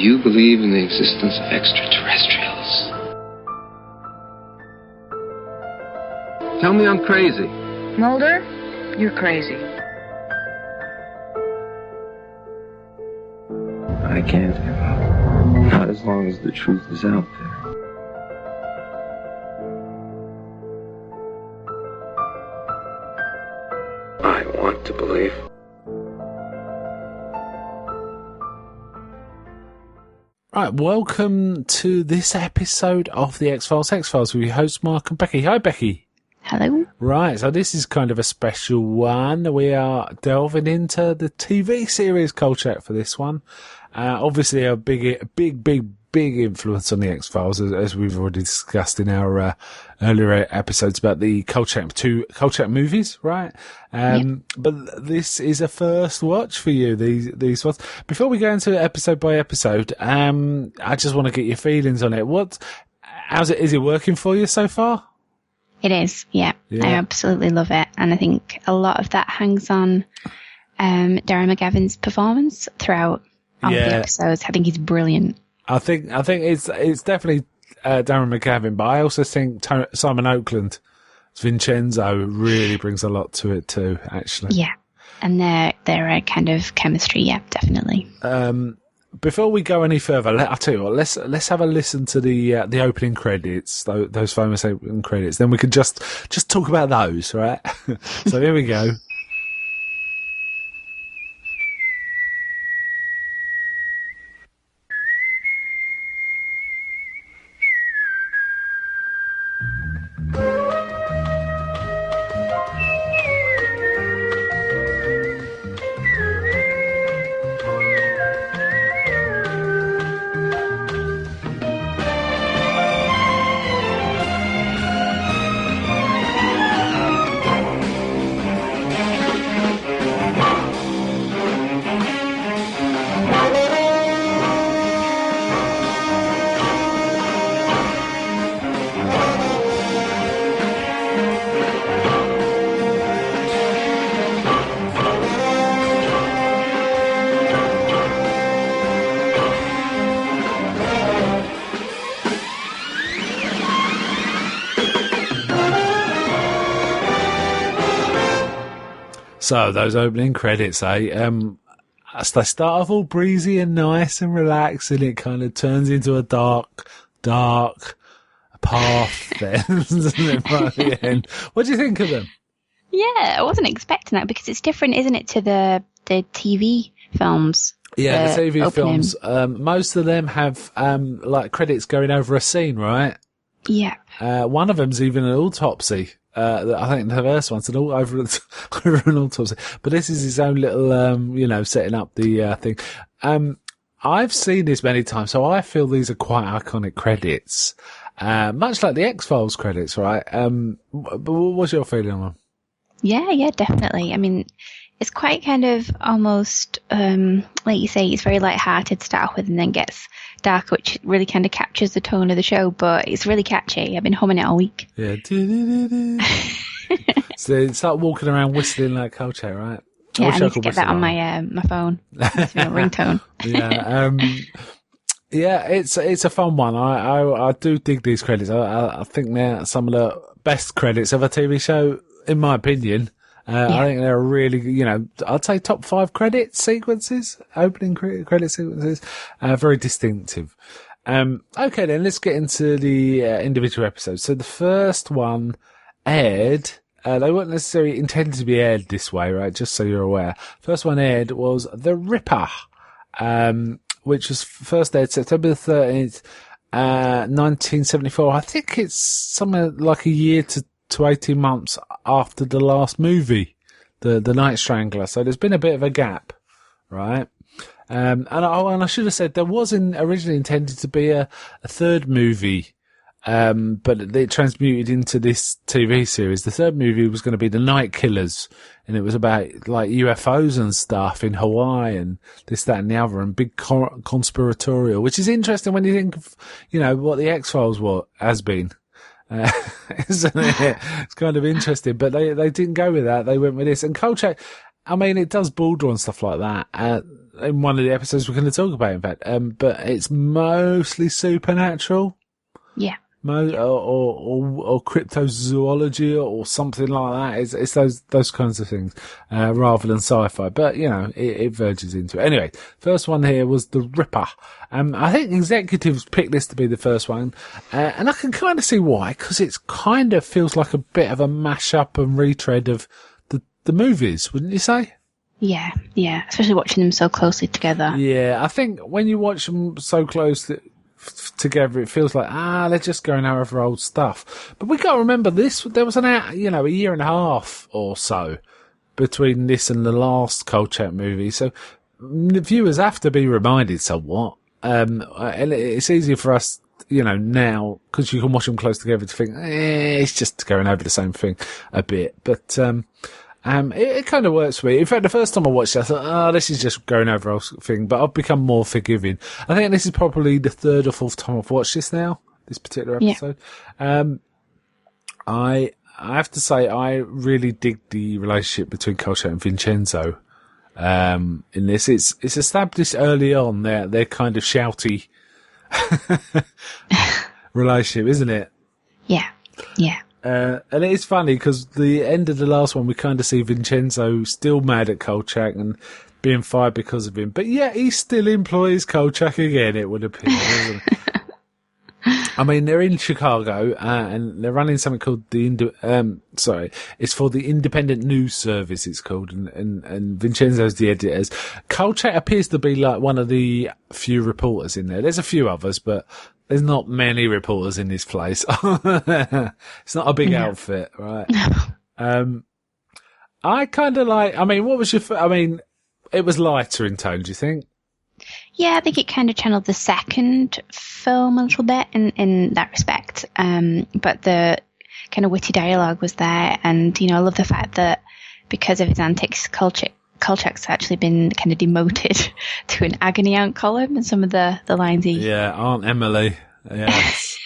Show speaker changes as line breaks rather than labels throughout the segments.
you believe in the existence of extraterrestrials? Tell me I'm crazy.
Mulder, you're crazy.
I can't give up. Not as long as the truth is out there. I want to believe.
Right, welcome to this episode of the X-Files with your hosts Mark and Becky. Hi, Becky.
Hello.
Right, so this is kind of a special one. We are delving into the TV series Kolchak for this one. Obviously, a big influence on the X-Files, as we've already discussed in our earlier episodes about the Kolchak movies, right? But this is a first watch for you, these ones. Before we go into episode by episode, I just want to get your feelings on it. Is it working for you so far?
It is, yeah. I absolutely love it. And I think a lot of that hangs on Darren McGavin's performance throughout all the episodes. I think he's brilliant.
I think it's definitely Darren McGavin, but I also think Simon Oakland's Vincenzo really brings a lot to it too, actually. Yeah,
and their kind of chemistry, yeah, definitely.
Before we go any further, I'll tell you what. Let's have a listen to the opening credits, those famous opening credits. Then we could just talk about those, right? So here we go. So those opening credits, they start off all breezy and nice and relaxed, and it kind of turns into a dark path then, doesn't it, by the end? What do you think of them?
Yeah, I wasn't expecting that because it's different, isn't it, to the TV films?
Yeah, the TV films, most of them have like credits going over a scene, right?
Yeah.
One of them's even an autopsy. I think the first one's over an autopsy, but this is his own little, setting up the thing. I've seen this many times, so I feel these are quite iconic credits, much like the X-Files credits, right? But what's your feeling on them?
Yeah, definitely. I mean, it's quite kind of almost, like you say, it's very light-hearted to start off with and then gets darker, which really kind of captures the tone of the show, but it's really catchy. I've been humming it all week.
Yeah. So start walking around whistling like Kolchak, right?
Yeah, I need to get that on my phone. It's my ringtone.
Yeah, it's a fun one. I do dig these credits. I think they're some of the best credits of a TV show, in my opinion. I think they're really, I'd say top 5 credit sequences, opening credit sequences, very distinctive. Okay then, let's get into the individual episodes. So the first one aired, they weren't necessarily intended to be aired this way, right? Just so you're aware. First one aired was The Ripper, which was first aired September the 13th, 1974. I think it's somewhere like a year to 18 months after the last movie, the Night Strangler. So there's been a bit of a gap, right? And I should have said there wasn't originally intended to be a third movie, but it transmuted into this TV series. The third movie was going to be The Night Killers, and it was about like UFOs and stuff in Hawaii and this, that, and the other, and big conspiratorial, which is interesting when you think of, what the X-Files has been. Isn't it? It's kind of interesting, but they didn't go with that. They went with this. And Kolchak, I mean, it does border on stuff like that. In one of the episodes we're going to talk about, in fact. But it's mostly supernatural.
Yeah.
Or cryptozoology or something like that. It's those kinds of things, rather than sci-fi. But, it verges into it. Anyway, first one here was The Ripper. I think executives picked this to be the first one. And I can kind of see why, because it kind of feels like a bit of a mash-up and retread of the movies, wouldn't you say?
Yeah. Especially watching them so closely together.
Yeah, I think when you watch them so close together, it feels like, they're just going over old stuff. But we got to remember this, there was a year and a half or so between this and the last Kolchak movie. So the viewers have to be reminded somewhat. And it's easier for us, now, because you can watch them close together to think, it's just going over the same thing a bit. But, it kind of works for me. In fact, the first time I watched it, I thought, this is just going over a thing, but I've become more forgiving. I think this is probably the third or fourth time I've watched this now, this particular episode. Yeah. I have to say, I really dig the relationship between Kolchak and Vincenzo. In this, it's established early on their kind of shouty relationship, isn't it?
Yeah.
And it is funny because the end of the last one, we kind of see Vincenzo still mad at Kolchak and being fired because of him. But yeah, he still employs Kolchak again, it would appear, doesn't it? I mean, they're in Chicago, and they're running something called it's for the Independent News Service, it's called, and Vincenzo's the editors. Kolchak appears to be like one of the few reporters in there. There's a few others, but there's not many reporters in this place. It's not a big outfit, right? I kind of what was your, it was lighter in tone, do you think?
Yeah, I think it kind of channeled the second film a little bit in that respect. But the kind of witty dialogue was there. And, I love the fact that because of his antics, Kolchak's actually been kind of demoted to an agony aunt column and some of the lines he...
Yeah, Aunt Emily. Yes.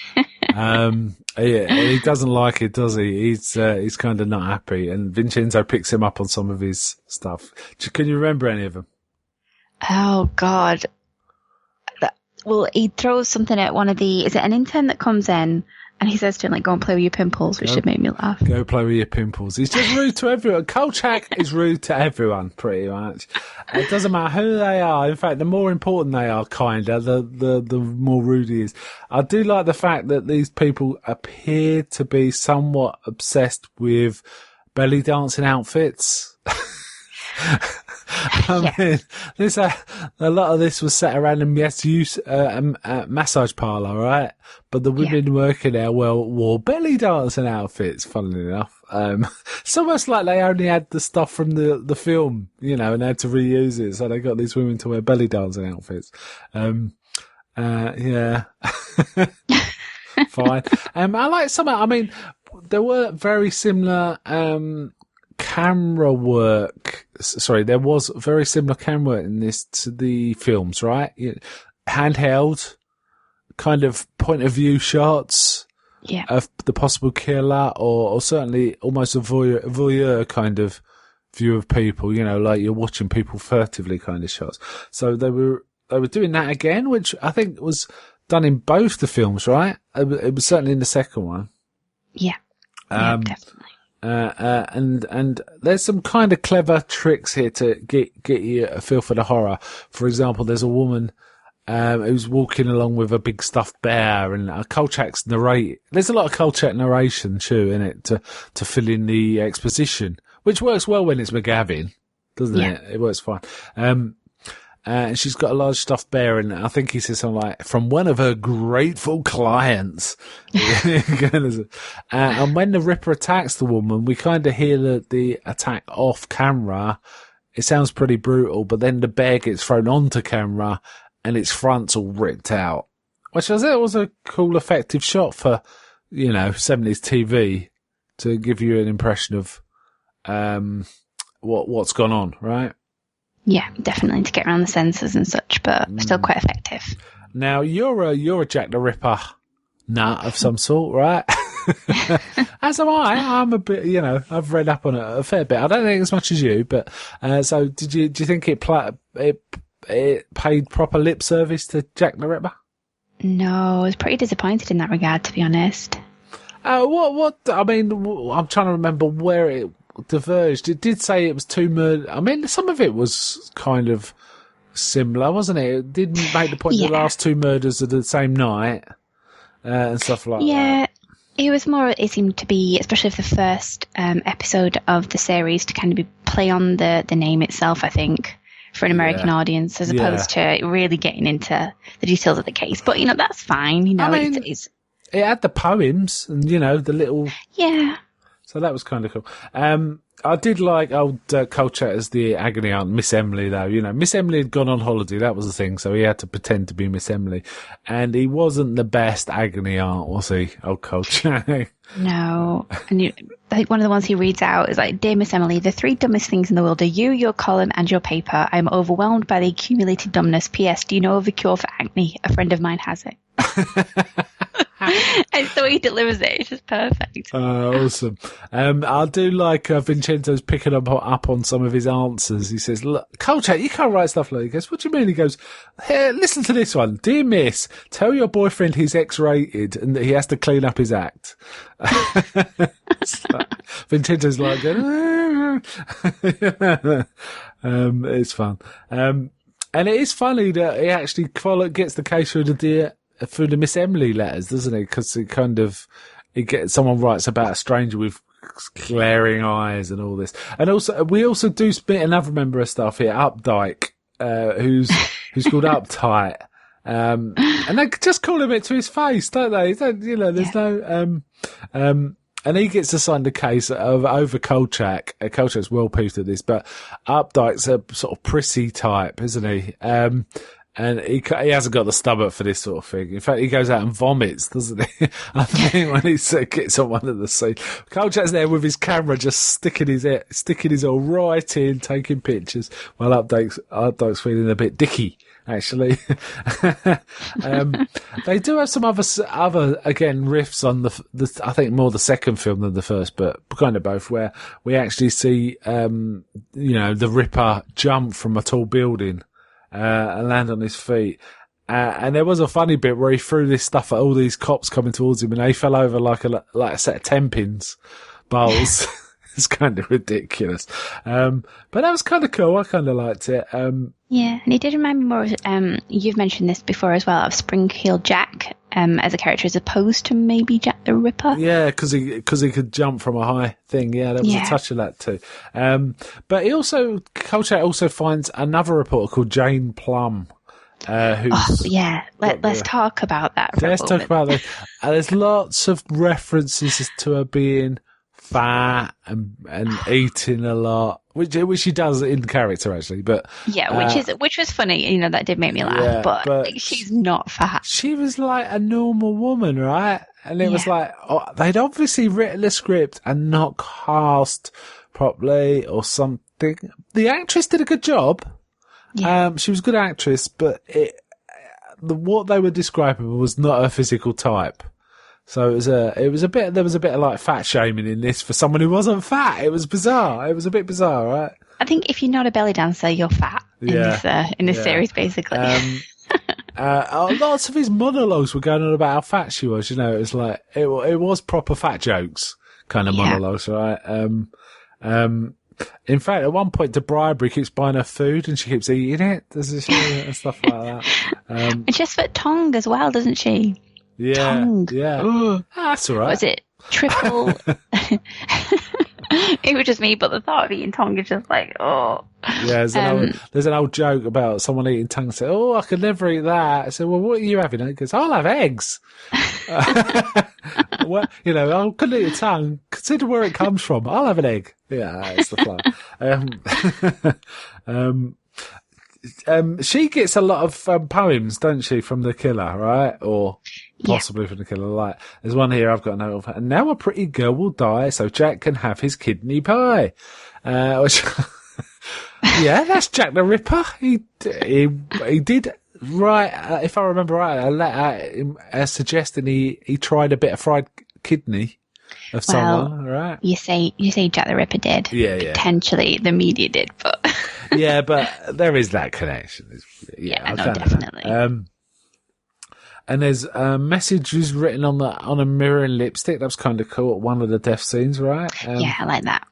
He doesn't like it, does he? He's kind of not happy. And Vincenzo picks him up on some of his stuff. Can you remember any of them?
Oh, God. Well, he throws something at one of is it an intern that comes in and he says to him, go and play with your pimples, which should make me laugh.
Go play with your pimples. He's just rude to everyone. Kolchak is rude to everyone, pretty much. It doesn't matter who they are. In fact, the more important they are, the more rude he is. I do like the fact that these people appear to be somewhat obsessed with belly dancing outfits. I mean, a lot of this was set around a massage parlour, right? But the women working there wore belly dancing outfits, funnily enough. It's almost like they only had the stuff from the film, and they had to reuse it, so they got these women to wear belly dancing outfits. Yeah. Fine. I like some, there were very similar, camera work. Sorry, there was very similar camera work in this to the films, right? Handheld, kind of point of view shots of the possible killer, or certainly almost a voyeur kind of view of people. Like you're watching people furtively kind of shots. So they were doing that again, which I think was done in both the films, right? It was certainly in the second one.
Yeah, definitely.
And there's some kind of clever tricks here to get you a feel for the horror. For example, there's a woman who's walking along with a big stuffed bear, and Kolchak's narrate. There's a lot of Kolchak narration too in it to fill in the exposition, which works well when it's McGavin, doesn't it? It works fine. And she's got a large stuffed bear, and I think he says something like, from one of her grateful clients. And when the Ripper attacks the woman, we kind of hear the attack off camera. It sounds pretty brutal, but then the bear gets thrown onto camera, and its front's all ripped out. Which I thought was a cool, effective shot for, 70s TV to give you an impression of what's gone on, right?
Yeah, definitely to get around the sensors and such, but still quite effective.
Now you're a Jack the Ripper nut of some sort, right? As am I. I'm a bit, I've read up on it a fair bit. I don't think as much as you, but so do you think it paid proper lip service to Jack the Ripper?
No, I was pretty disappointed in that regard, to be honest.
What? I mean, I'm trying to remember where it diverged. It did say it was two murders. I mean, some of it was kind of similar, wasn't it? It didn't make the point that the last two murders are the same night and stuff like that.
Yeah, it was more, it seemed to be, especially for the first episode of the series, to kind of play on the name itself, I think, for an American audience, as opposed to really getting into the details of the case. But, that's fine. I mean, it
had the poems and, the little...
Yeah.
So that was kind of cool. I did like old Kolchak as the agony aunt, Miss Emily, though. Miss Emily had gone on holiday. That was the thing. So he had to pretend to be Miss Emily. And he wasn't the best agony aunt, was he, old Kolchak?
No. And I think one of the ones he reads out is like, "Dear Miss Emily, the three dumbest things in the world are you, your column, and your paper. I am overwhelmed by the accumulated dumbness. P.S. Do you know of a cure for acne? A friend of mine has it." And the way he delivers it is just perfect.
Awesome. I do like Vincenzo's picking up on some of his answers. He says, "Look, Kolchak, you can't write stuff like that." He goes, "What do you mean?" He goes, "Here, listen to this one. Dear Miss, tell your boyfriend he's X-rated and that he has to clean up his act." So, Vincenzo's like, it's fun. And it is funny that he actually gets the case through the Miss Emily letters, doesn't he? Because someone writes about a stranger with glaring eyes and all this. And also, we also do spit another member of staff here, Updike, who's called Uptight. And they just call him it to his face, don't they? There's no, and he gets assigned a case over Kolchak. Kolchak's well pleased at this, but Updike's a sort of prissy type, isn't he? And he hasn't got the stomach for this sort of thing. In fact, he goes out and vomits, doesn't he? I think when he gets on one of the scenes. Kolchak's there with his camera just sticking his all right in, taking pictures, while Updike's feeling a bit dicky, actually. They do have some other again, riffs on the I think more the second film than the first, but kind of both, where we actually see, the Ripper jump from a tall building. And land on his feet. And there was a funny bit where he threw this stuff at all these cops coming towards him and they fell over like a set of 10-pins bowls. It's kind of ridiculous. But that was kind of cool. I kind of liked it.
Yeah, and he did remind me more of, you've mentioned this before as well, of Spring-Heeled Jack as a character as opposed to maybe Jack the Ripper.
Yeah, because he could jump from a high thing. Yeah, there was a touch of that too. But Kolchak also finds another reporter called Jane Plum.
Let's talk about that.
Let's talk about that. There's lots of references to her being fat and eating a lot, which she does in character actually, but which was funny. That did make me laugh. But she's not fat. She was like a normal woman, right? And it was like they'd obviously written the script and not cast properly or something. The actress did a good job. Yeah. She was a good actress, but what they were describing was not her physical type. So there was a bit of like fat shaming in this for someone who wasn't fat. It was bizarre. It was a bit bizarre, right?
I think if you're not a belly dancer, you're fat in this series, basically.
Lots of his monologues were going on about how fat she was. It was like it was proper fat jokes kind of monologues, right? In fact, at one point, Bribery keeps buying her food and she keeps eating it. And stuff like that.
And she has for tongue as well, doesn't she?
Yeah,
tongue.
Yeah. That's all right.
Was it triple? It was just me, but the thought of eating tongue is just like, oh.
Yeah, there's an old joke about someone eating tongue and say, "Oh, I could never eat that." I said, "Well, what are you having?" He goes, "I'll have eggs." Well, I couldn't eat a tongue. Consider where it comes from. I'll have an egg. Yeah, it's the fun. She gets a lot of poems, doesn't she, from the killer, right? Or possibly from the killer. Like, there's one here I've got a note of. "And now a pretty girl will die so Jack can have his kidney pie." Which, that's Jack the Ripper. He did write, if I remember right, a letter suggesting he tried a bit of fried kidney of
Well,
someone, right?
You say Jack the Ripper did.
Yeah, yeah.
Potentially the media did, but
Yeah, but there is that connection.
yeah,
I
no,
don't know.
definitely.
And there's messages written on a mirror and lipstick. That was kind of cool at one of the death scenes, right?
Yeah, I like that.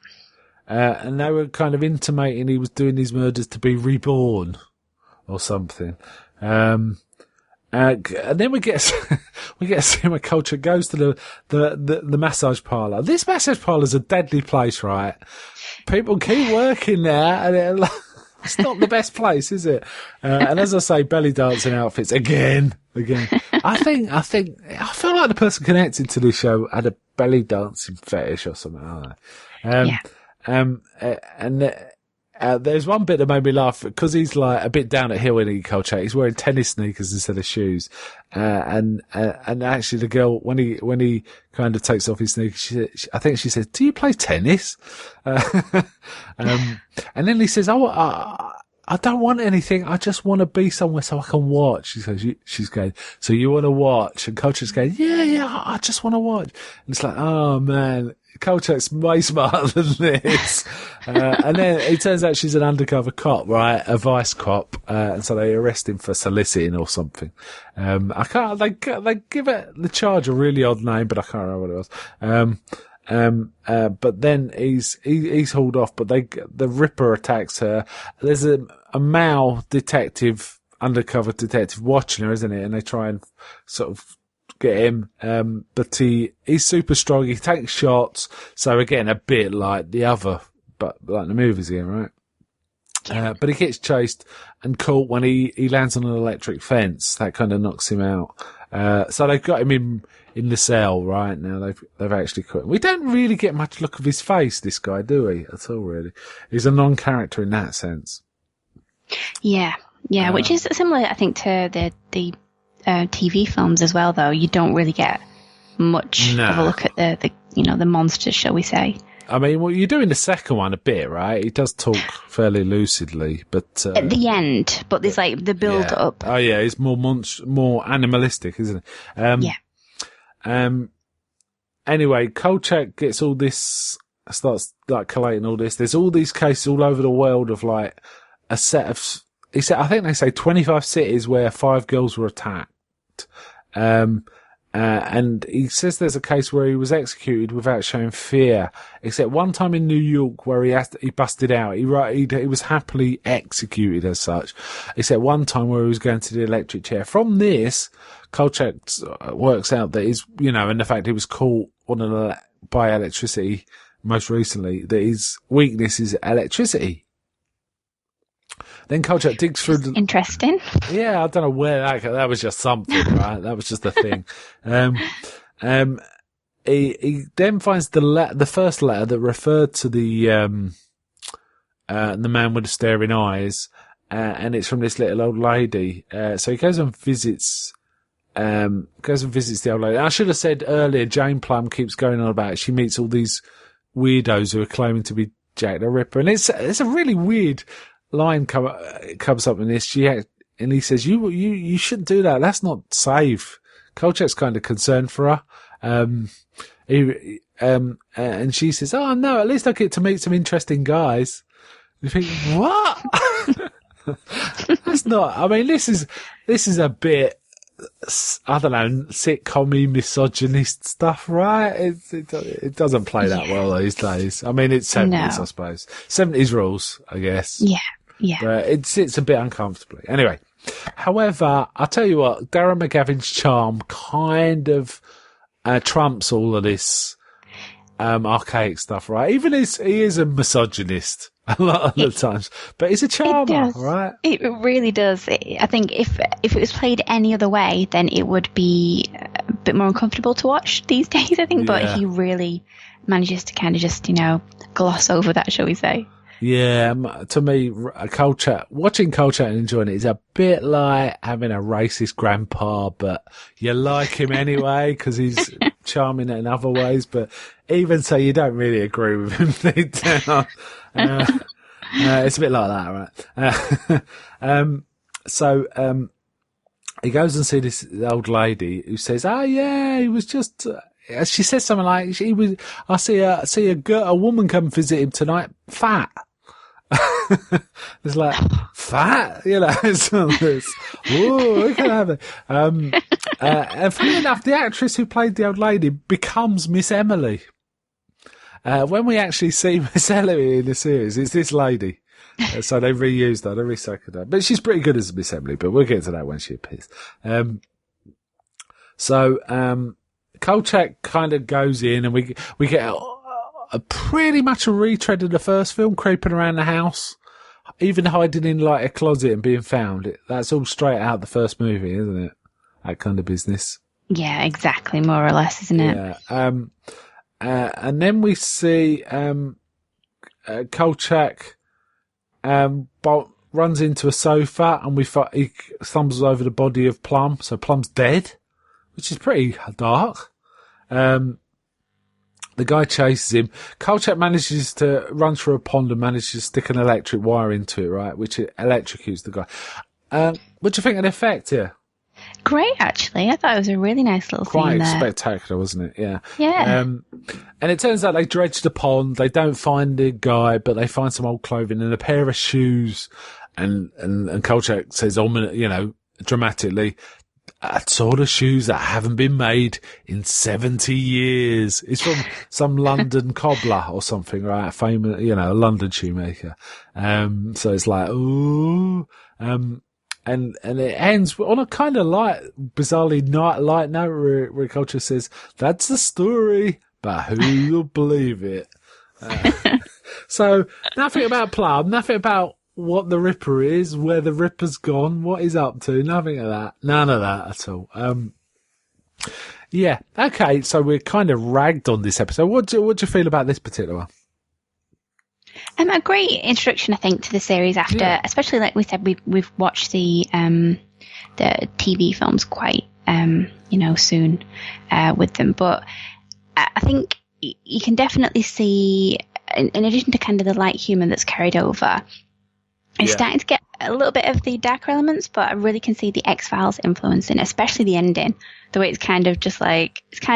And they were kind of intimating he was doing these murders to be reborn or something. And then we get a scene where Kolchak goes to the massage parlour. This massage parlour is a deadly place, right? People keep working there, and it's not the best place, is it? And as I say, belly dancing outfits again. I feel like the person connected to this show had a belly dancing fetish or something. I don't know. There's one bit that made me laugh because he's like a bit down at heel in Kolchak. He's wearing tennis sneakers instead of shoes. And actually the girl, when he kind of takes off his sneakers, I think she says, "Do you play tennis?" And then he says, I don't want anything. I just want to be somewhere so I can watch. She says, she's going, "So you want to watch?" And Kolchak's going, yeah, I just want to watch. And it's like, oh man, Kolchak's way smarter than this. And then it turns out she's an undercover cop, right? A vice cop. And so they arrest him for soliciting or something. They give it the charge a really odd name, but I can't remember what it was. But then he's hauled off, but the Ripper attacks her. There's a male detective, undercover detective watching her, isn't it? And they try and sort of get him. But he's super strong. He takes shots. So again, a bit like the other, but like the movies here, right? But he gets chased and caught when he lands on an electric fence. That kind of knocks him out. So they've got him in the cell right now. They've actually caught him. We don't really get much look of his face, this guy, do we? At all, really. He's a non-character in that sense. Yeah,
which is similar, I think, to the TV films as well. Though you don't really get much of a look at the monsters, shall we say?
I mean, well, you do in the second one a bit, right? He does talk fairly lucidly, but
at the end. But there's like the build up.
Oh yeah, it's more animalistic, isn't it? Anyway, Kolchak gets all this, starts like collating all this. There's all these cases all over the world of like a set of. He said, I think they say 25 cities where 5 girls were attacked. And he says there's a case where he was executed without showing fear, except one time in New York where he busted out. He was happily executed as such, except one time where he was going to the electric chair. From this, Kolchak works out that and the fact he was caught by electricity most recently, that his weakness is electricity. Then Kolchak digs through
Interesting.
Yeah, I don't know where that was just something, right? That was just a thing. He then finds the first letter that referred to the man with the staring eyes, and it's from this little old lady. So he goes and visits the old lady. I should have said earlier, Jane Plum keeps going on about it. She meets all these weirdos who are claiming to be Jack the Ripper, and it's a really weird line comes up in this. And he says, "You shouldn't do that. That's not safe." Kolchak's kind of concerned for her. And she says, "Oh no, at least I get to meet some interesting guys." You think, what? That's not. I mean, this is a bit, I don't know, sitcom-y misogynist stuff, right? It doesn't play that well these days. I mean, it's 70s, I suppose. 70s rules, I guess.
Yeah.
But it sits a bit uncomfortably. Anyway, however, I'll tell you what, Darren McGavin's charm kind of trumps all of this archaic stuff, right? Even he is a misogynist a lot of the times, but he's a charmer, right?
It really does. I think if it was played any other way, then it would be a bit more uncomfortable to watch these days, I think. But he really manages to kind of just, gloss over that, shall we say.
Yeah, to me, watching Kolchak and enjoying it is a bit like having a racist grandpa, but you like him anyway because he's charming in other ways. But even so, you don't really agree with him deep down. It's a bit like that, right? So he goes and sees this old lady who says, "Oh yeah, he was just she says something like, I see a woman come visit him tonight, fat. It's like, fat? You know, it's ooh, we can have it. And funny enough, the actress who played the old lady becomes Miss Emily. When we actually see Miss Emily in the series, it's this lady. So they reused her, they recycled her. But she's pretty good as Miss Emily, but we'll get to that when she appears. Kolchak kind of goes in, and we get a pretty much a retread of the first film, creeping around the house, even hiding in like a closet and being found. That's all straight out the first movie, isn't it? That kind of business. Yeah,
exactly, more or less, isn't it?
Yeah. And then we see Kolchak runs into a sofa, and he stumbles over the body of Plum. So Plum's dead, which is pretty dark. The guy chases him. Kolchak manages to run through a pond and manages to stick an electric wire into it, right, which electrocutes the guy. What do you think of the effect here?
Great, actually. I thought it was a really nice little scene there.
Quite spectacular, wasn't it? Yeah.
Yeah.
And it turns out they dredge the pond. They don't find the guy, but they find some old clothing and a pair of shoes. And Kolchak says, dramatically, I saw the shoes that haven't been made in 70 years. It's from some London cobbler or something, right? Famous, a London shoemaker. So it's like, ooh, and it ends on a kind of bizarrely light note where Kolchak says, that's the story, but who'll believe it? So nothing about Plum, nothing about what the Ripper is, where the Ripper's gone, what he's up to, nothing of that. None of that at all. Yeah, okay, so we're kind of ragged on this episode. What do you feel about this particular one?
A great introduction, I think, to the series after, especially like we said, we've watched the TV films quite, soon with them. But I think you can definitely see, in addition to kind of the light humour that's carried over, it's starting to get a little bit of the darker elements, but I really can see the X-Files influence in it, especially the ending. The way it's kind of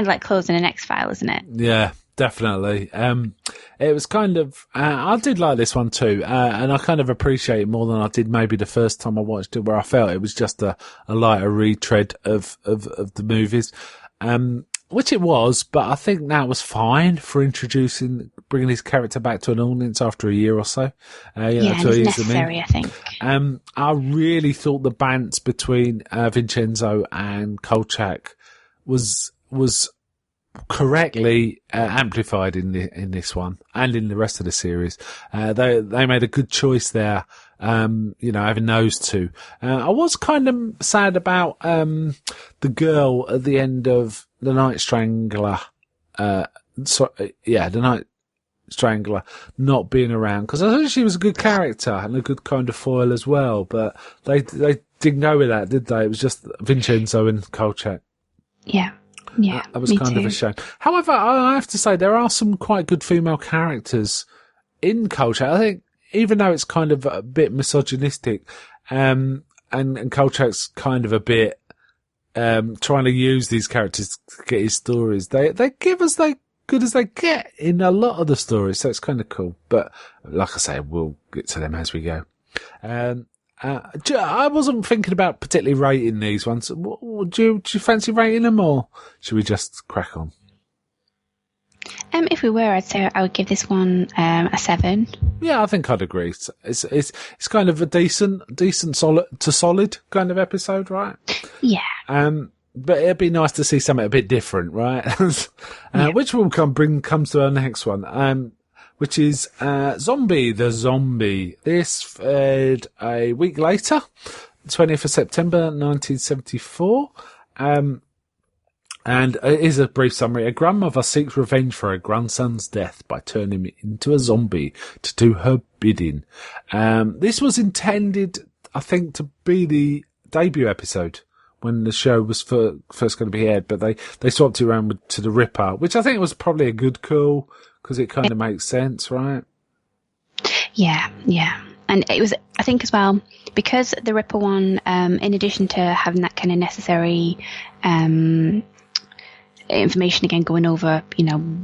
like closing an X-File, isn't it?
Yeah, definitely. It was kind of, I did like this one too, and I kind of appreciate it more than I did maybe the first time I watched it, where I felt it was just a lighter retread of the movies. Which it was, but I think that was fine for bringing his character back to an audience after a year or so.
It's necessary, I think.
I really thought the bants between Vincenzo and Kolchak was correctly amplified in this one and in the rest of the series. They made a good choice there. Having those two. I was kind of sad about the girl at the end of The Night Strangler. The Night Strangler not being around, because I thought she was a good character and a good kind of foil as well. But they didn't go with that, did they? It was just Vincenzo and Kolchak.
Yeah. Yeah,
that was kind of a shame. However, I have to say there are some quite good female characters in Kolchak. I think, even though it's kind of a bit misogynistic, and Kolchak's kind of a bit trying to use these characters to get his stories, they give us as good as they get in a lot of the stories, so it's kind of cool. But like I say, we'll get to them as we go. I wasn't thinking about particularly rating these ones. Do you fancy rating them, or should we just crack on?
If we were, I'd say I would give this one a 7.
Yeah, I think I'd agree. It's kind of a decent solid kind of episode, right?
Yeah.
But it'd be nice to see something a bit different, right? Which will comes to our next one. Which is Zombie the Zombie. This aired a week later, 20th of September 1974. And it is a brief summary. A grandmother seeks revenge for her grandson's death by turning him into a zombie to do her bidding. This was intended, I think, to be the debut episode when the show was first going to be aired, but they swapped it around to the Ripper, which I think was probably a good call, because it kind of makes sense, right?
Yeah. And it was, I think as well, because the Ripper one, in addition to having that kind of necessary information again, going over,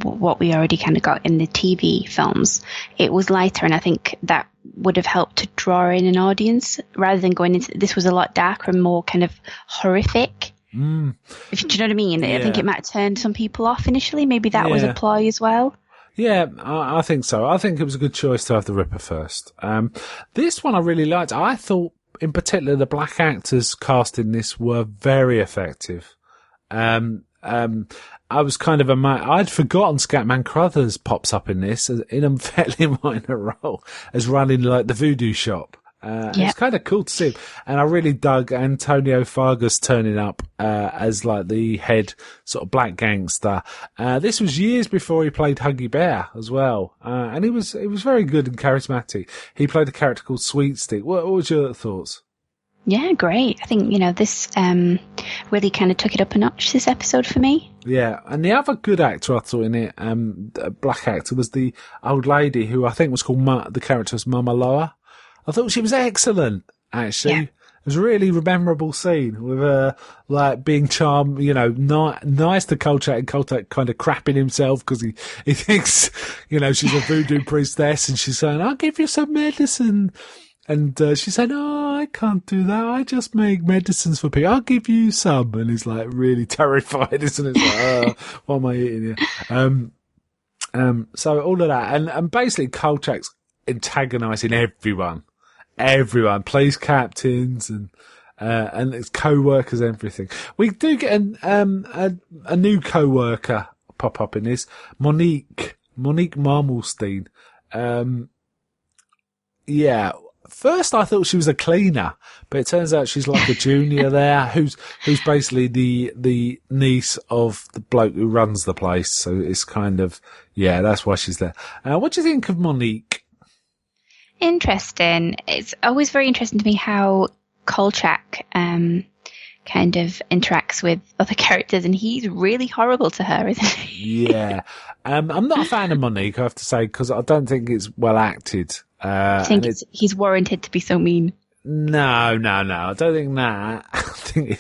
what we already kind of got in the TV films. It was lighter, and I think that would have helped to draw in an audience rather than going into, this was a lot darker and more kind of horrific. Do you know what I mean?
Yeah.
I think it might have turned some people off initially. Maybe that was a ploy as well.
Yeah, I think so. I think it was a good choice to have the Ripper first. This one I really liked. I thought, in particular, the black actors cast in this were very effective. I was kind of I'd forgotten Scatman Crothers pops up in this in a fairly minor role as running like the voodoo shop. It's kind of cool to see him. And I really dug Antonio Fargas turning up as like the head sort of black gangster. This was years before he played Huggy Bear as well. And he was very good and charismatic. He played a character called Sweet Stick. What was your thoughts?
Yeah, great. I think, this really kind of took it up a notch, this episode, for me.
Yeah, and the other good actor I thought in it, a black actor, was the old lady who I think was called the character was Mama Loa. I thought she was excellent, actually. Yeah. It was a really memorable scene with her, like, being charmed, nice to Kolchak, and Kolchak kind of crapping himself because he thinks, she's a voodoo priestess, and she's saying, I'll give you some medicine. And she said, "Oh, I can't do that. I just make medicines for people. I'll give you some." And he's like really terrified, isn't it? It's like, what am I eating here? So all of that, and basically Kolchak's antagonising everyone, police captains and his co-workers, everything. We do get a new co-worker pop up in this, Monique Marmelstein. Yeah. First, I thought she was a cleaner, but it turns out she's like a junior there, who's basically the niece of the bloke who runs the place. So it's kind of, that's why she's there. What do you think of Monique?
Interesting. It's always very interesting to me how Kolchak kind of interacts with other characters, and he's really horrible to her, isn't he?
Yeah. I'm not a fan of Monique, I have to say, because I don't think it's well acted.
I think he's warranted to be so mean.
No. I don't think that. I think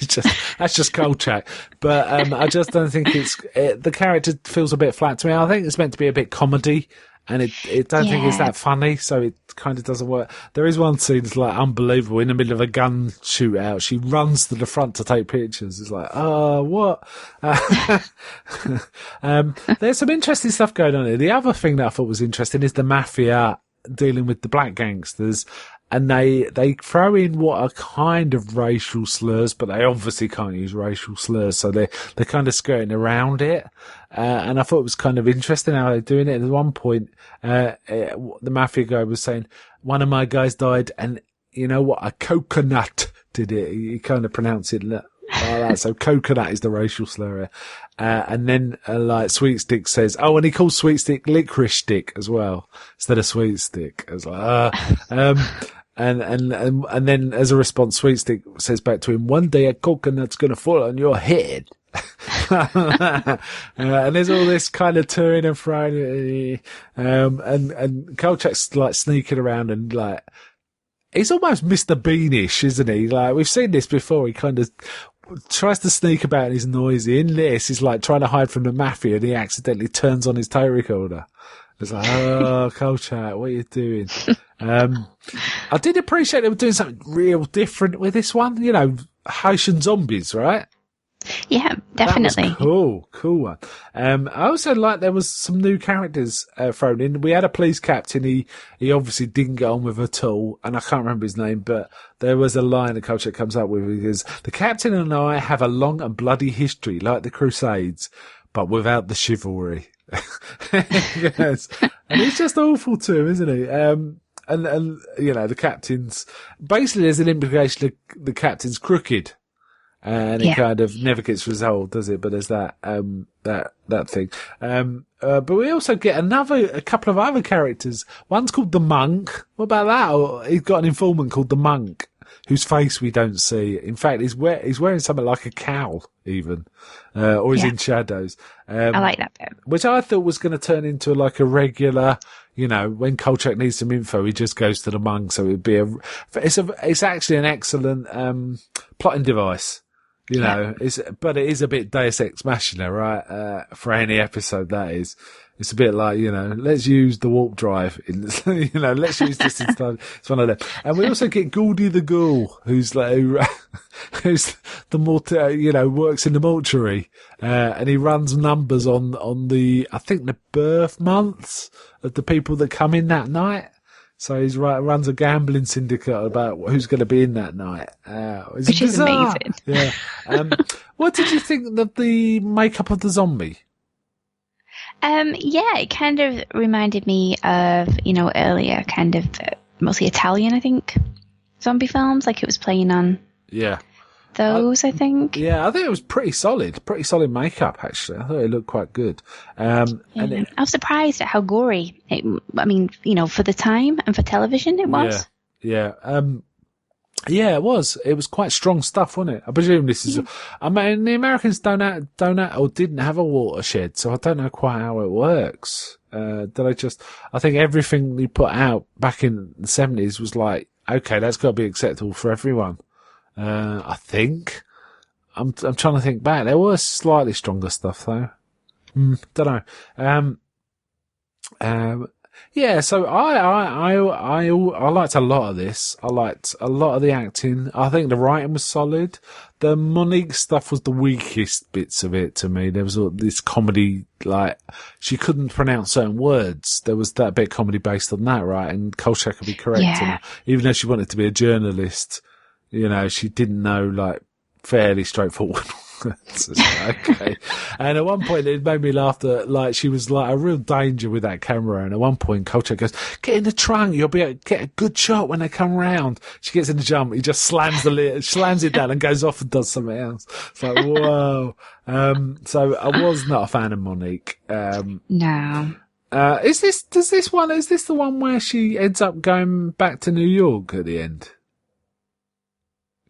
that's just Kolchak. But, I just don't think the character feels a bit flat to me. I think it's meant to be a bit comedy, and it don't think it's that funny, so it kind of doesn't work. There is one scene that's like unbelievable. In the middle of a gun shootout, she runs to the front to take pictures. It's like, what? There's some interesting stuff going on here. The other thing that I thought was interesting is the mafia dealing with the black gangsters, and they throw in what are kind of racial slurs, but they obviously can't use racial slurs, so they're kind of skirting around it. And I thought it was kind of interesting how they're doing it. At one point, the mafia guy was saying, one of my guys died, and you know what? A coconut did it. He kind of pronounced it like that. So coconut is the racial slur. And then, like, Sweet Stick says, and he calls Sweet Stick licorice stick as well, instead of Sweet Stick. I was like, and then as a response, Sweet Stick says back to him, one day a coconut's gonna fall on your head. And there's all this kind of touring and frying, and Kolchak's like sneaking around and like, he's almost Mr. Beanish, isn't he? Like, we've seen this before. He kind of tries to sneak about and he's noisy. In this, he's like trying to hide from the mafia and he accidentally turns on his tape recorder. It's like, Kolchak, what are you doing? I did appreciate they were doing something real different with this one. Haitian zombies, right?
Yeah, definitely.
That was cool one. I also like there was some new characters thrown in. We had a police captain. He obviously didn't get on with at all, and I can't remember his name, but there was a line that Kolchak comes up with. He goes, "The captain and I have a long and bloody history, like the Crusades, but without the chivalry." Yes. And he's just awful to him, isn't he? And the captain's basically there's an implication the captain's crooked. And it kind of never gets resolved, does it? But there's that thing. But we also get a couple of other characters. One's called the Monk. What about that? Or he's got an informant called the Monk, whose face we don't see. In fact, he's wearing something like a cowl, even, or he's in shadows.
I like that bit.
Which I thought was going to turn into like a regular, when Kolchak needs some info, he just goes to the Monk. So it'd be it's actually an excellent, plotting device. You know, but it is a bit Deus Ex Machina, right? For any episode that is. It's a bit like, you know, let's use the warp drive. You know, let's use this instead. It's one of them. And we also get Gouldy the Ghoul, who's like, who's the you know, works in the mortuary. And he runs numbers on the, I think the birth months of the people that come in that night. So he's runs a gambling syndicate about who's going to be in that night.
Which is amazing.
Yeah. What did you think of the makeup of the zombie?
Yeah, it kind of reminded me of, you know, earlier kind of mostly Italian, I think, zombie films. Like it was playing on those, I think.
Yeah, I think it was pretty solid makeup, actually. I thought it looked quite good. And
I was surprised at how gory I mean, you know, for the time and for television it was.
Yeah. Yeah, it was. It was quite strong stuff, wasn't it? I presume this is. I mean, the Americans don't have, or didn't have a watershed, so I don't know quite how it works. I think everything we put out back in the 70s was like, okay, that's got to be acceptable for everyone. I think. I'm trying to think back. There was slightly stronger stuff though. Don't know. Yeah, so I liked a lot of this. I liked a lot of the acting. I think the writing was solid. The Monique stuff was the weakest bits of it to me. There was all this comedy, like, she couldn't pronounce certain words. There was that bit of comedy based on that, right? And Kolchak could be correcting her. Even though she wanted to be a journalist, you know, she didn't know, like, fairly straightforward okay. And at one point it made me laugh that, like, she was like a real danger with that camera, and at one point Kolchak goes, get in the trunk, you'll be able to get a good shot when they come round. She gets in the jump, he just slams it down and goes off and does something else. It's like, whoa. So I was not a fan of Monique.
No.
Is this the one where she ends up going back to New York at the end?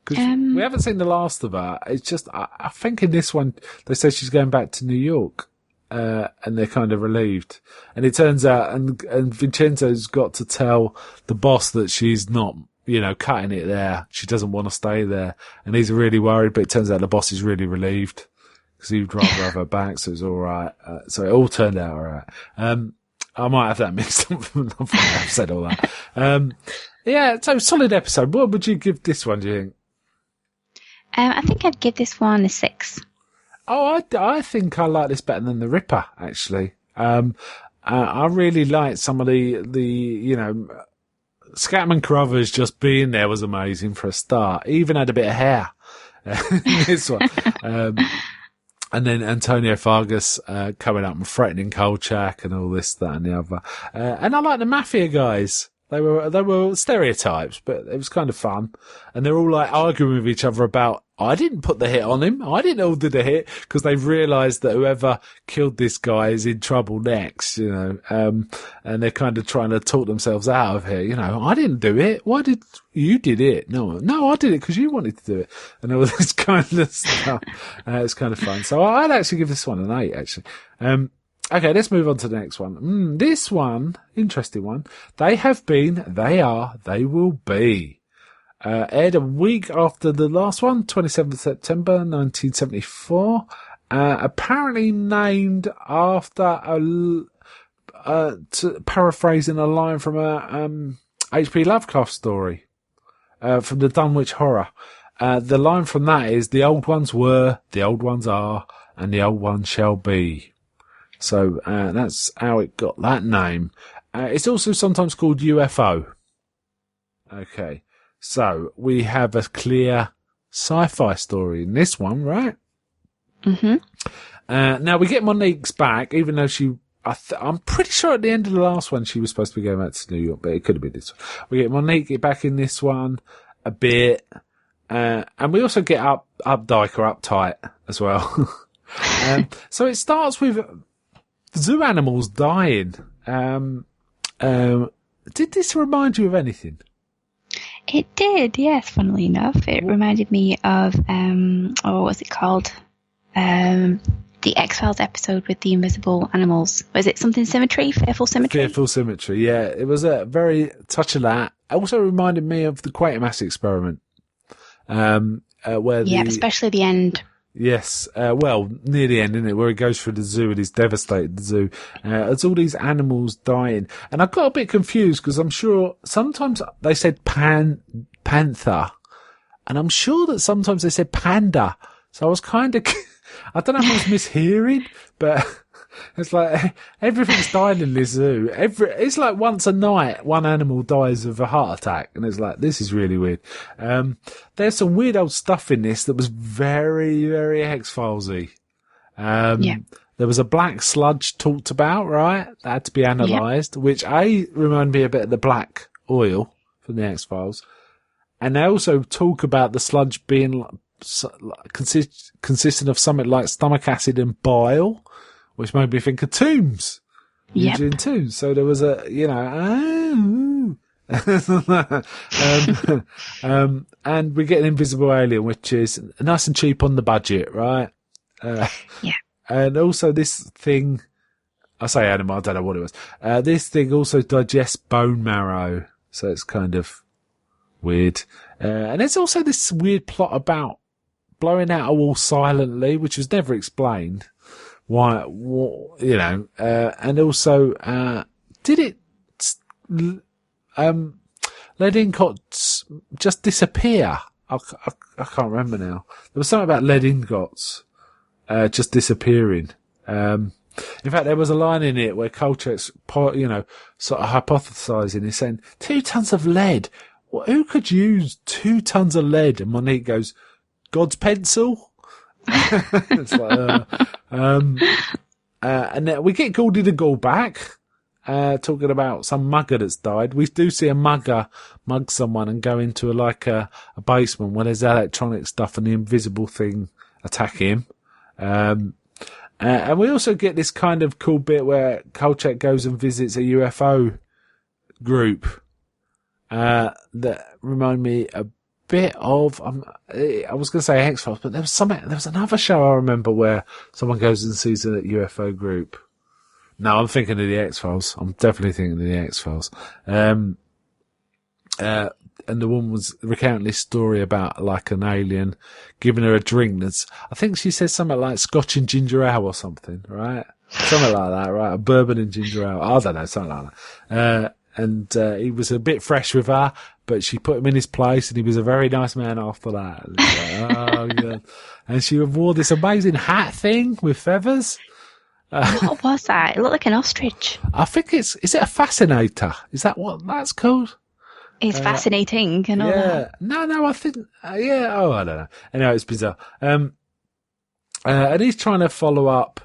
Because we haven't seen the last of her. It's just, I think in this one, they say she's going back to New York, and they're kind of relieved. And it turns out, and Vincenzo's got to tell the boss that she's not, you know, cutting it there. She doesn't want to stay there. And he's really worried, but it turns out the boss is really relieved, because he'd rather have her back, so it's alright. So it all turned out alright. I might have that mixed up from I've said all that. Yeah, so solid episode. What would you give this one, do you think?
I think I'd give this one a 6.
Oh, I think I like this better than The Ripper, actually. I really liked some of the, you know, Scatman Crothers just being there was amazing for a start. He even had a bit of hair in this one. And then Antonio Fargas, coming up and threatening Kolchak and all this, that and the other. And I like the Mafia guys. They were stereotypes, but it was kind of fun. And they're all like arguing with each other about, I didn't put the hit on him. I didn't order the hit, because they've realised that whoever killed this guy is in trouble next, you know. And they're kind of trying to talk themselves out of here. You know, I didn't do it. Why did you did it? No, I did it because you wanted to do it. And all this kind of stuff. It's kind of fun. So I'd actually give this one an 8, actually. Okay, let's move on to the next one. This one, interesting one. They have been, they are, they will be. Aired a week after the last one, 27th September 1974. Apparently named after paraphrasing a line from a H.P. Lovecraft story, from the Dunwich Horror. The line from that is, the old ones were, the old ones are, and the old ones shall be. So that's how it got that name. It's also sometimes called UFO. Okay, so we have a clear sci-fi story in this one, right?
Mm-hmm.
Now we get Monique's back, even though I'm pretty sure at the end of the last one she was supposed to be going back to New York, but it could have been this one. We get Monique back in this one a bit, and we also get Updike or Uptight as well. So it starts with zoo animals dying. Did this remind you of anything?
It did, yes, funnily enough. It reminded me of, what was it called? The X-Files episode with the invisible animals. Was it something Symmetry? Fearful Symmetry?
Fearful Symmetry, yeah. It was a very touch of that. It also reminded me of the Quatermass experiment. where
Yeah, especially the end.
Yes, well, near the end, isn't it, where he goes through the zoo and he's devastated the zoo. There's all these animals dying. And I got a bit confused because I'm sure sometimes they said panther, and I'm sure that sometimes they said panda. So I was kind of, I don't know if I was mishearing, but it's like everything's dying in this zoo. It's like once a night, one animal dies of a heart attack, and it's like, this is really weird. There's some weird old stuff in this that was very, very X-Filesy. There was a black sludge talked about, right? That had to be analysed, which reminded me a bit of the black oil from the X-Files. And they also talk about the sludge being consisting of something like stomach acid and bile, which made me think of Tombs. Eugene Tombs. So there was a, and we get an invisible alien, which is nice and cheap on the budget, right? And also this thing, I say animal, I don't know what it was. This thing also digests bone marrow. So it's kind of weird. And there's also this weird plot about blowing out a wall silently, which was never explained. Why, and also, did it, lead ingots just disappear? I can't remember now. There was something about lead ingots, just disappearing. In fact, there was a line in it where Kolchak's, sort of hypothesizing. He's saying 2 tons of lead. Well, who could use 2 tons of lead? And Monique goes, God's pencil. It's like, and then we get Goldie the Ghoul back, talking about some mugger that's died. We do see a mugger mug someone and go into a basement where there's electronic stuff and the invisible thing attack him. And we also get this kind of cool bit where Kolchak goes and visits a UFO group, that remind me a bit of, I was going to say X-Files, but there was another show I remember where someone goes and sees a UFO group. No, I'm thinking of the X-Files. I'm definitely thinking of the X-Files. And the woman was recounting this story about like an alien giving her a drink I think she says something like Scotch and ginger ale or something, right? Something like that, right? A bourbon and ginger ale. I don't know, something like that. And he was a bit fresh with her, but she put him in his place, and he was a very nice man after that. Yeah. And she wore this amazing hat thing with feathers.
What was that? It looked like an ostrich.
I think is it a fascinator? Is that what that's called?
It's fascinating and all that.
No, I think, I don't know. Anyway, it's bizarre. And he's trying to follow up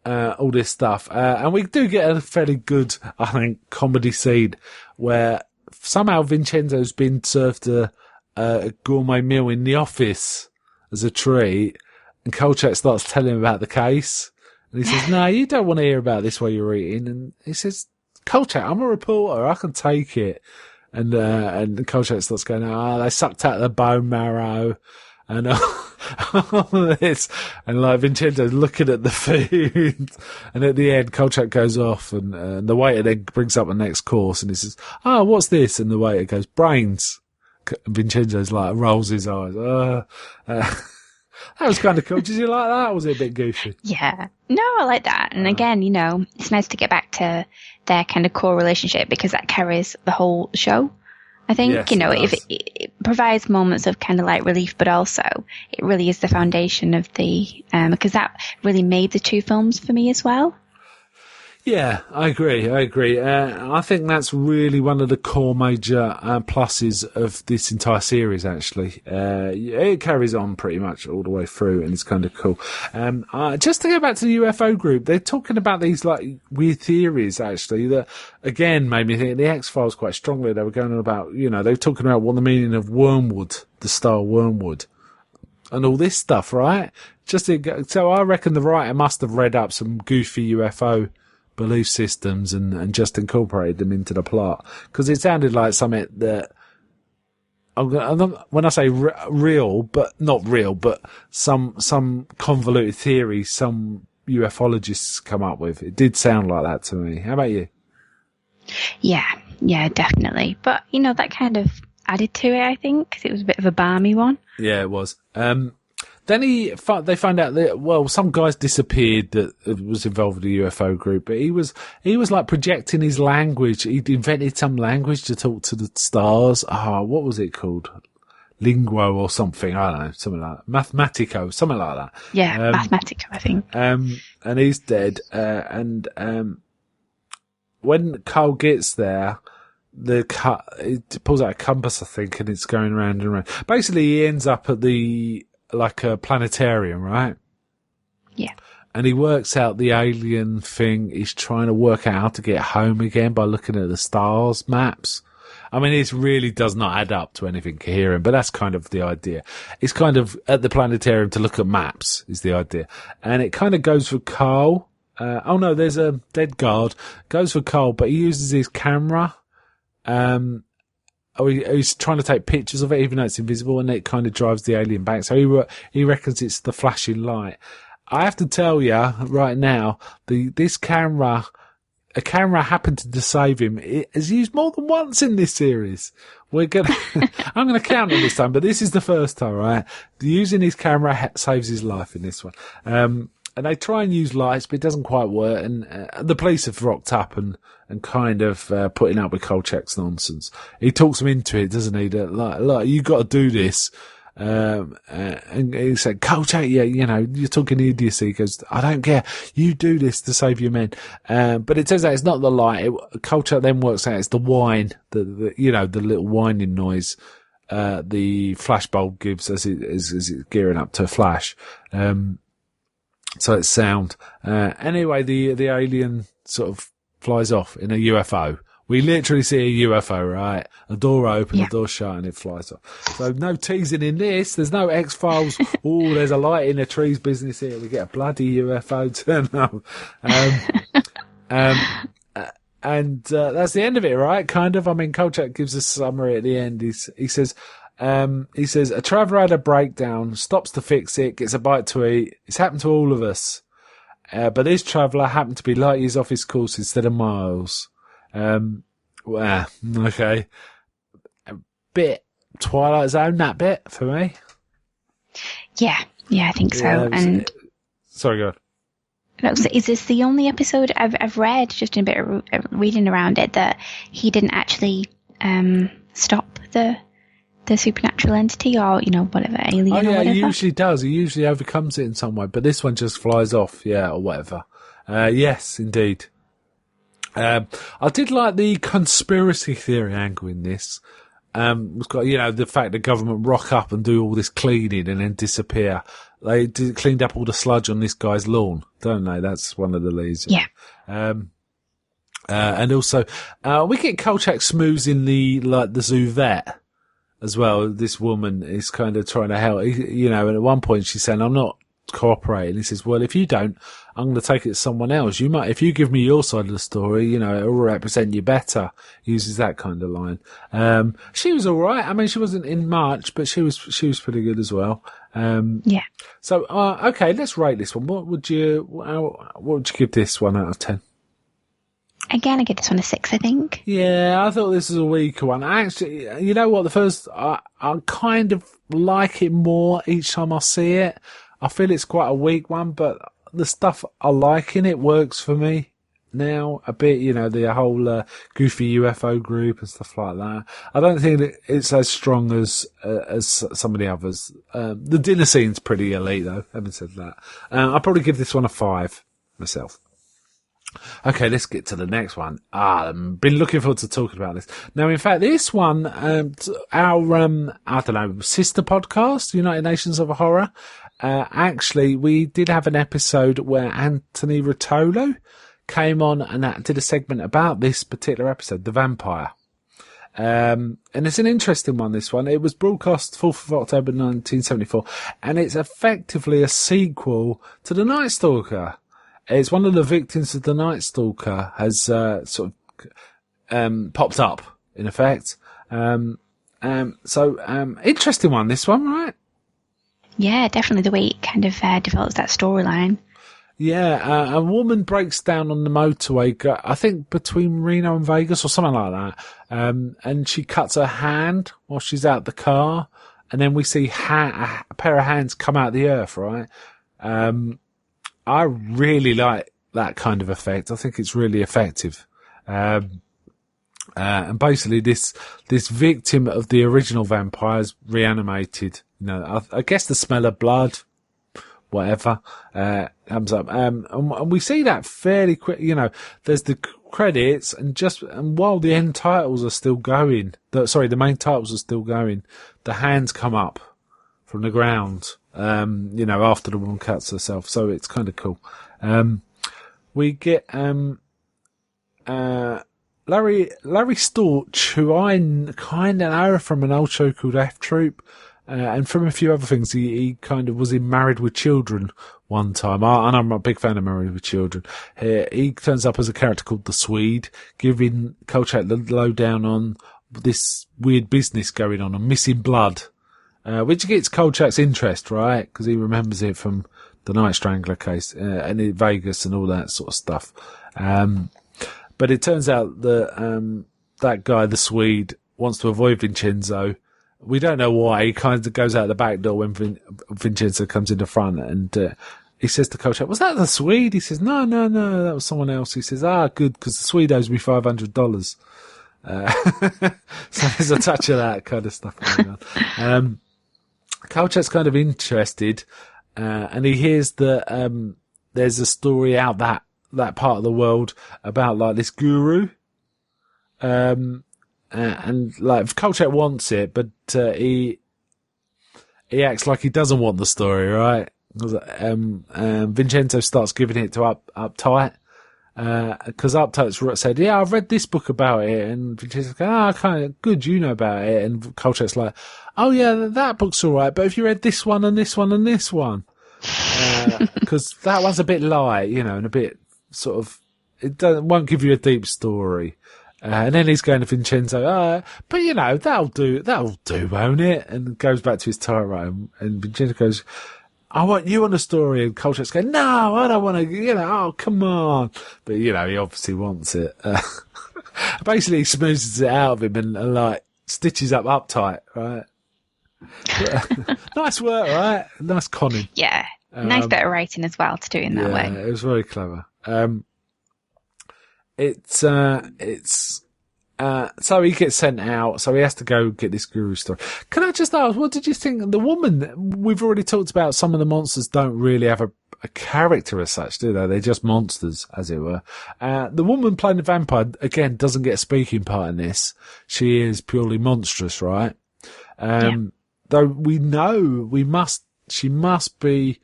all this stuff. And we do get a fairly good, I think, comedy scene where somehow Vincenzo's been served a gourmet meal in the office as a treat, and Kolchak starts telling him about the case. And he says, no, you don't want to hear about this while you're eating. And he says, Kolchak, I'm a reporter, I can take it. And Kolchak starts going, they sucked out the bone marrow. And all this, and like Vincenzo's looking at the food, and at the end, Kolchak goes off, and the waiter then brings up the next course, and he says, what's this? And the waiter goes, brains. And Vincenzo's like, rolls his eyes. That was kind of cool. Did you like that? Or was it a bit goofy?
Yeah. No, I like that. And again, it's nice to get back to their kind of core relationship, because that carries the whole show. I think,
yes,
if it provides moments of kind of like relief, but also it really is the foundation of the, because that really made the 2 films for me as well.
Yeah, I agree. I think that's really one of the core major pluses of this entire series, actually. It carries on pretty much all the way through, and it's kind of cool. Just to go back to the UFO group, they're talking about these like weird theories, actually, that again made me think of the X-Files quite strongly. They were going on about, they were talking about what the meaning of wormwood, the star wormwood, and all this stuff, right? So I reckon the writer must have read up some goofy UFO belief systems and just incorporated them into the plot, because it sounded like something that, when I say real, but not real, but some convoluted theory some ufologists come up with. It did sound like that to me. How about you?
Yeah, definitely. But that kind of added to it, I think, because it was a bit of a balmy one.
Yeah, it was. Then they find out that, some guys disappeared that was involved with the UFO group, but he was like projecting his language. He'd invented some language to talk to the stars. What was it called? Linguo or something. I don't know, something like that. Mathematico, something like that.
Yeah, Mathematico, I think.
And he's dead. When Carl gets there, it pulls out a compass, I think, and it's going round and round. Basically, he ends up at a planetarium, right?
Yeah.
And he works out the alien thing. He's trying to work out how to get home again by looking at the stars maps. I mean, it really does not add up to anything coherent, but that's kind of the idea. It's kind of at the planetarium to look at maps is the idea. And it kind of goes for Carl. There's a dead guard. Goes for Carl, but he uses his camera. He's trying to take pictures of it, even though it's invisible, and it kind of drives the alien back. So he reckons it's the flashing light. I have to tell you right now, a camera happened to save him. It is used more than once in this series. I'm gonna count it this time, but this is the first time, right? Using his camera saves his life in this one. And they try and use lights, but it doesn't quite work. And the police have rocked up and kind of putting up with Kolchak's nonsense. He talks them into it, doesn't he? That like you got to do this. And he said, Kolchak, yeah, you're talking idiocy. He goes, I don't care. You do this to save your men. But it turns out it's not the light. Kolchak then works out it's the whine, the little whining noise, the flashbulb gives as it's gearing up to flash. So it's sound. Anyway, the alien sort of flies off in a UFO. We literally see a UFO, right? A door open, the door shut, and it flies off. So no teasing in this. There's no X-Files. Oh, there's a light in the trees business here. We get a bloody UFO turn up. And that's the end of it, right? Kind of. I mean, Kolchak gives a summary at the end. He says, a traveller had a breakdown, stops to fix it, gets a bite to eat. It's happened to all of us. But this traveller happened to be light years off his course instead of miles. Okay. A bit Twilight Zone, that bit, for me.
Yeah, I think so. And
sorry, go on.
No, so is this the only episode I've read, just in a bit of reading around it, that he didn't actually stop the supernatural entity or, whatever, alien or whatever?
He usually does. He usually overcomes it in some way, but this one just flies off, or whatever. Yes, indeed. I did like the conspiracy theory angle in this. It's got, the fact the government rock up and do all this cleaning and then disappear. They cleaned up all the sludge on this guy's lawn, don't they? That's one of the leads.
Yeah.
And also, we get Kolchak smoozing the zoo vet as well. This woman is kind of trying to help, and at one point she's saying, I'm not cooperating. He says, well, if you don't, I'm going to take it to someone else. You might, if you give me your side of the story, it'll represent you better. He uses that kind of line. She was all right. I mean, she wasn't in much, but she was pretty good as well.
Yeah.
So, okay, let's rate this one. What would you give this 1 out of 10?
Again, I give this one a 6, I think.
Yeah, I thought this was a weaker one. Actually, you know what? The first, I kind of like it more each time I see it. I feel it's quite a weak one, but the stuff I like in it works for me now a bit. The whole goofy UFO group and stuff like that. I don't think that it's as strong as some of the others. The dinner scene's pretty elite, though. Having said that, I'll probably give this one a 5 myself. Okay, let's get to the next one. I've been looking forward to talking about this. Now, in fact, this one, our, sister podcast, United Nations of Horror, actually, we did have an episode where Anthony Rotolo came on and did a segment about this particular episode, The Vampire. And it's an interesting one, this one. It was broadcast 4th of October 1974, and it's effectively a sequel to The Night Stalker. It's one of the victims of The Night Stalker has popped up, in effect. Interesting one, this one, right?
Yeah, definitely the way it kind of develops that storyline.
Yeah, a woman breaks down on the motorway, I think between Reno and Vegas or something like that. And she cuts her hand while she's out the car. And then we see a pair of hands come out of the earth, right? I really like that kind of effect. I think it's really effective. And basically this victim of the original vampires reanimated. You know, I guess the smell of blood, whatever, comes up. And we see that fairly quick. You know, there's the credits, and while the end titles are still going, the main titles are still going, the hands come up from the ground, you know, after the woman cuts herself. So it's kind of cool. We get, Larry Storch, who I kind of know from an old show called F Troop, and from a few other things. He kind of was in Married with Children one time. And I'm a big fan of Married with Children. He turns up as a character called the Swede, giving Kolchak the lowdown on this weird business going on missing blood, which gets Kolchak's interest, right? Because he remembers it from the Night Strangler case, and in Vegas and all that sort of stuff. But it turns out that, that guy, the Swede, wants to avoid Vincenzo. We don't know why. He kind of goes out the back door when Vincenzo comes in the front, and he says to Kolchak, "Was that the Swede?" He says, No, that was someone else. He says, good, because the Swede owes me $500. So there's a touch of that kind of stuff going on. Kolchak's kind of interested, and he hears that there's a story out that part of the world about like this guru. And like Kolchak wants it, but he acts like he doesn't want the story, right? Vincenzo starts giving it to Uptight, because Uptight's said, "Yeah, I've read this book about it," and Vincenzo's going, kind of good, you know about it, and Kolchak's like, "Oh yeah, that book's all right, but have you read this one and this one and this one?" Because that one's a bit light, you know, and a bit sort of, won't give you a deep story. And then he's going to Vincenzo, but you know, that'll do, won't it? And goes back to his tirade, and Vincenzo goes, "I want you on the story," and Kolchak's going, "No, I don't want to, you know, oh, come on." But, you know, he obviously wants it. Basically, he smoothes it out of him and like, stitches up Uptight, right? Nice work, right? Nice conning.
Yeah. Nice bit of writing as well to do in that way.
Yeah, it was very clever. So he gets sent out, so he has to go get this guru story. Can I just ask, what did you think of the woman? We've already talked about some of the monsters don't really have a character as such, do they? They're just monsters, as it were. The woman playing the vampire, again, doesn't get a speaking part in this. She is purely monstrous, right? Though we know she must be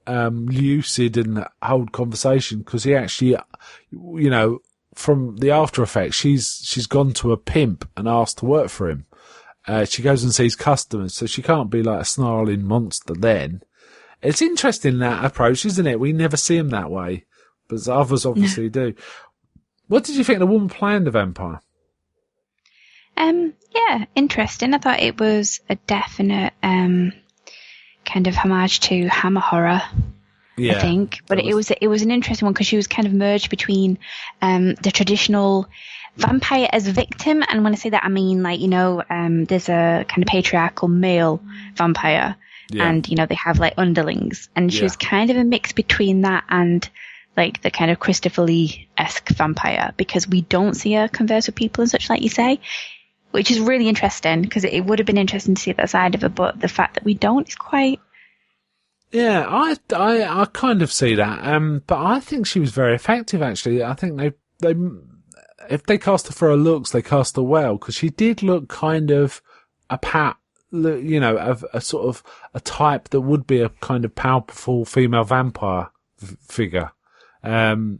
lucid and hold conversation, because he actually, you know, from the after effects, she's gone to a pimp and asked to work for him. She goes and sees customers, so she can't be like a snarling monster then. It's interesting, that approach, isn't it? We never see him that way, but others obviously do. What did you think of the woman playing the vampire?
Yeah, interesting. I thought it was a definite kind of homage to Hammer Horror. Yeah, I think, but it was an interesting one because she was kind of merged between the traditional vampire as a victim, and when I say that, I mean, like, you know, there's a kind of patriarchal male vampire, and you know, they have like underlings, and she was kind of a mix between that and like the kind of Christopher Lee-esque vampire, because we don't see her converse with people and such, like you say, which is really interesting, because it would have been interesting to see that side of her, but the fact that we don't is quite.
Yeah, I kind of see that, but I think she was very effective, actually. I think they if they cast her for her looks, they cast her well, because she did look kind of you know, of a sort of a type that would be a kind of powerful female vampire figure.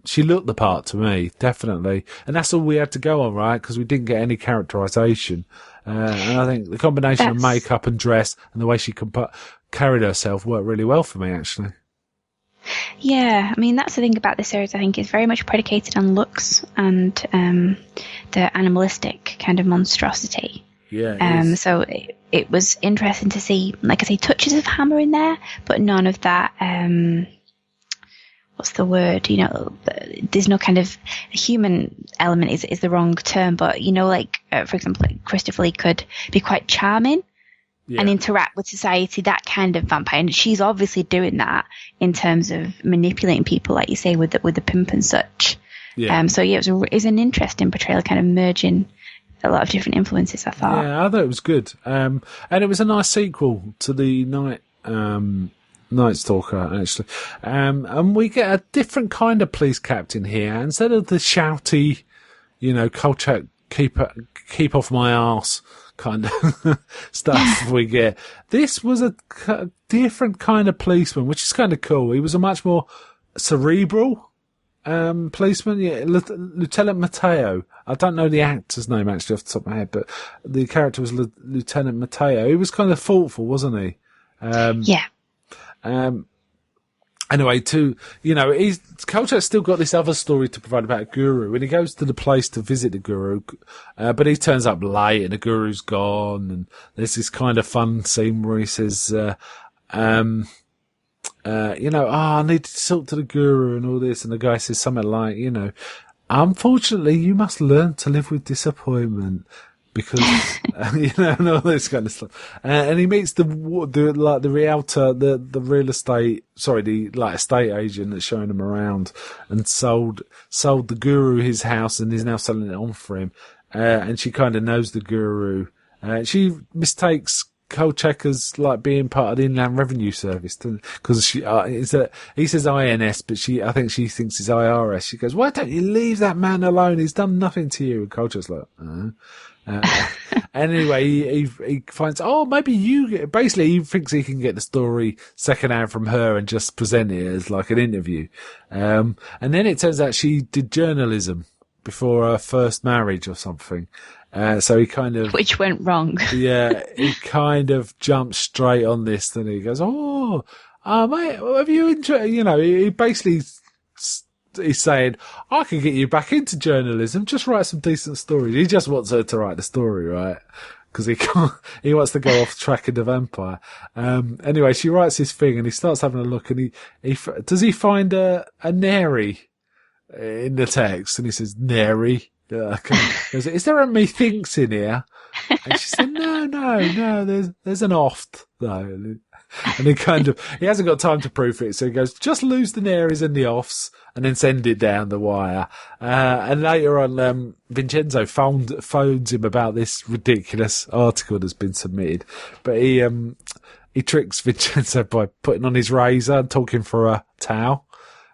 She looked the part to me, definitely. And that's all we had to go on, right? Because we didn't get any characterization. And I think the combination of makeup and dress and the way she carried herself worked really well for me, actually.
Yeah, I mean, that's the thing about this series, I think, is very much predicated on looks and the animalistic kind of monstrosity.
Yeah.
So it was interesting to see, like I say, touches of Hammer in there, but none of that, what's the word? There's no kind of human element is the wrong term, but for example, like Christopher Lee could be quite charming and interact with society, that kind of vampire. And she's obviously doing that in terms of manipulating people, like you say, with the pimp and such. Yeah. It's an interesting portrayal, kind of merging a lot of different influences, I thought.
Yeah, I thought it was good. And it was a nice sequel to the Night Stalker, actually. And we get a different kind of police captain here. Instead of the shouty, Kolchak, keep off my arse kind of stuff we get. This was a different kind of policeman, which is kind of cool. He was a much more cerebral policeman. Yeah, Lieutenant Mateo. I don't know the actor's name actually off the top of my head, but the character was Lieutenant Mateo. He was kind of thoughtful, wasn't he?
Yeah.
Anyway, Kolchak's still got this other story to provide about a guru, and he goes to the place to visit the guru, but he turns up late and the guru's gone, and there's this kind of fun scene where he says, I need to talk to the guru and all this, and the guy says something like, unfortunately, you must learn to live with disappointment. Because, and all this kind of stuff. And he meets the realtor, the real estate, estate agent that's showing him around, and sold the guru his house and is now selling it on for him. And she kind of knows the guru. She mistakes Kolchak as being part of the Inland Revenue Service, because he says INS, but I think she thinks it's IRS. She goes, "Why don't you leave that man alone? He's done nothing to you." And Kolchak's like, anyway, he finds, maybe he thinks he can get the story secondhand from her and just present it as like an interview. And then it turns out she did journalism before her first marriage or something. So he kind of...
Which went wrong.
Yeah, he kind of jumped straight on this, and he goes, mate, have you enjoyed... he basically... He's saying, I can get you back into journalism, just write some decent stories. He just wants her to write the story, right? Because he wants to go off track in the vampire. Anyway, she writes this thing and he starts having a look, and does he find a Neri in the text? And he says, Neri? Is there a methinks in here? And she said, no, there's an oft though. And he hasn't got time to proof it, so he goes, just lose the nares and the offs, and then send it down the wire. And later on, Vincenzo phones him about this ridiculous article that's been submitted. But he tricks Vincenzo by putting on his razor and talking for a towel.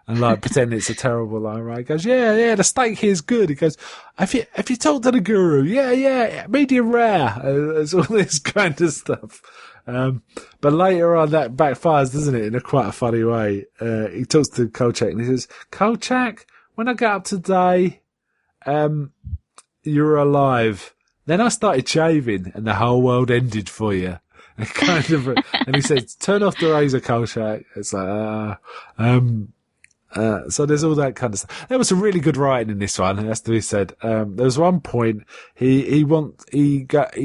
And pretend it's a terrible line, right? He goes, yeah, the steak here's good. He goes, have you talked to the guru? Yeah, medium rare. It's all this kind of stuff. But later on that backfires, doesn't it, in quite a funny way. He talks to Kolchak and he says, Kolchak, when I got up today, you were alive. Then I started shaving and the whole world ended for you. And he says, turn off the razor, Kolchak. It's like, so there's all that kind of stuff. There was some really good writing in this one, it has to be said. There was one point he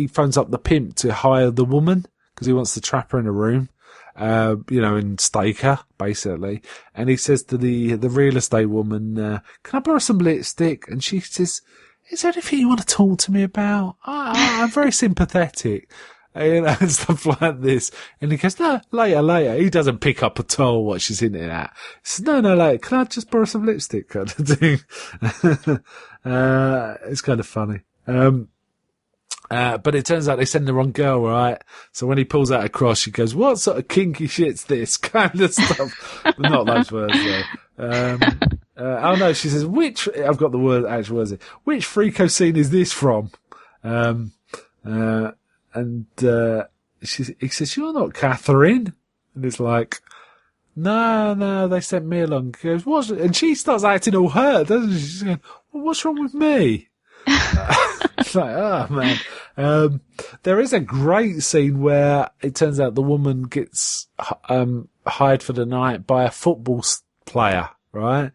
phones up the pimp to hire the woman because he wants to trap her in a room, and stake her basically. And he says to the real estate woman, "Can I borrow some lipstick?" And she says, "Is there anything you want to talk to me about? I'm very sympathetic." And stuff like this. And he goes, no, later. He doesn't pick up at all what she's hinting at. He says, no, later. Can I just borrow some lipstick? Kind of thing. It's kind of funny. But it turns out they send the wrong girl, right? So when he pulls out a cross, she goes, what sort of kinky shit's this? Kind of stuff. But not those words, though. No, she says, I've got the actual words here. Which freako scene is this from? And he says, you're not Catherine. And it's like, no, they sent me along. He goes, what? And she starts acting all hurt, doesn't she? She's going, well, what's wrong with me? It's like, oh, man. There is a great scene where it turns out the woman gets hired for the night by a football player, right?